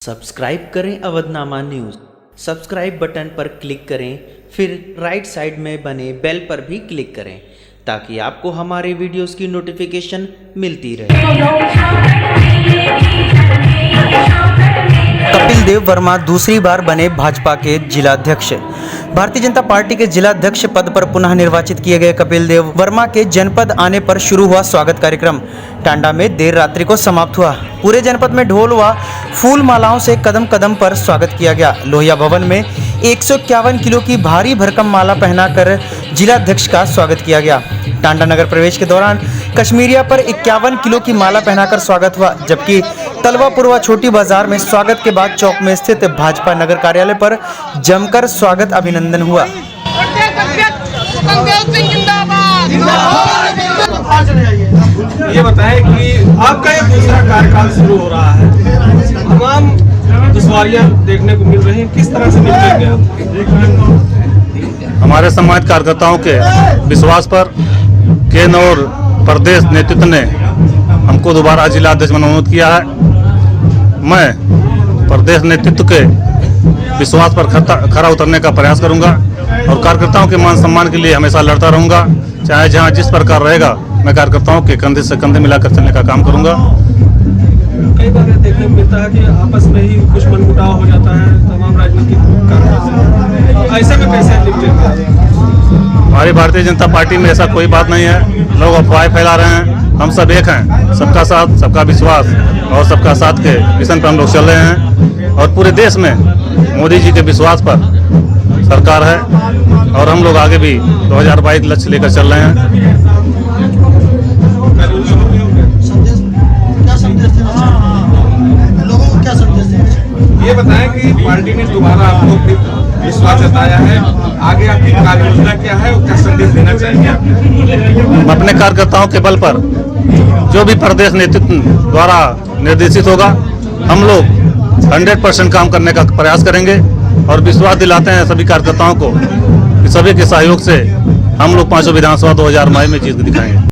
Subscribe करें Avadhnama news. Subscribe button पर click करें, फिर राइट साइड में बने बेल पर भी क्लिक करें ताकि आपको हमारे वीडियोस की नोटिफिकेशन मिलती रहे। कपिल देव वर्मा दूसरी बार बने भाजपा के जिलाध्यक्ष। भारतीय जनता पार्टी के जिलाध्यक्ष पद पर पुनः निर्वाचित किए गए कपिल देव वर्मा के जनपद आने पर शुरू हुआ स्वागत कार्यक्रम टांडा में देर रात्रि को समाप्त हुआ। पूरे जनपद में ढोल व फूल मालाओं से कदम कदम पर स्वागत किया गया। लोहिया भवन में 151 किलो की भारी भरकम माला पहनाकर जिलाध्यक्ष का स्वागत किया गया। टांडा नगर प्रवेश के दौरान कश्मीरिया पर 51 किलो की माला पहनाकर स्वागत हुआ, जबकि तलवापुर व छोटी बाजार में स्वागत के बाद चौक में स्थित भाजपा नगर कार्यालय पर जमकर स्वागत अभिनंदन हुआ। ये बताएं कि आपका ये दूसरा कार्यकाल शुरू हो रहा है, तमाम दुश्वारियां देखने को मिल रही हैं, किस तरह से निपटेंगे आप? हमारे समाज कार्यकर्ताओं के विश्वास पर केंद्र और प्रदेश नेतृत्व ने हमको दोबारा जिलाध्यक्ष मनोनीत किया है। मैं प्रदेश नेतृत्व के विश्वास पर खरा उतरने का प्रयास करूंगा और कार्यकर्ताओं के मान सम्मान के लिए हमेशा लड़ता रहूंगा। चाहे जहां जिस प्रकार रहेगा, मैं कार्यकर्ताओं के कंधे से कंधे मिलाकर चलने का काम करूंगा। कई बार देखने को मिलता है कि आपस में ही कुछ मनमुटाव हो जाता है तमाम राजनीतिक कारणों से, ऐसे में कैसे निपटेंगे? हमारी भारतीय जनता पार्टी में ऐसा कोई बात नहीं है। लोग अफवाहें फैला रहे हैं, हम सब एक हैं। सबका साथ, सबका विश्वास और सबका साथ के मिशन पर हम लोग चल रहे हैं और पूरे देश में मोदी जी के विश्वास पर सरकार है और हम लोग आगे भी 2022 लक्ष्य लेकर चल रहे हैं। ये बताएं कि पार्टी ने दोबारा आपको विश्वास जताया है, आगे आपकी कार्य योजना क्या है और क्या संदेश देना चाहिए आप? अपने कार्यकर्ताओं के बल पर जो भी प्रदेश नेतृत्व द्वारा निर्देशित होगा, हम लोग 100% काम करने का प्रयास करेंगे और विश्वास दिलाते हैं सभी कार्यकर्ताओं को कि सभी के सहयोग से हम लोग 5 विधानसभा 2022 में जीत दिखाएंगे।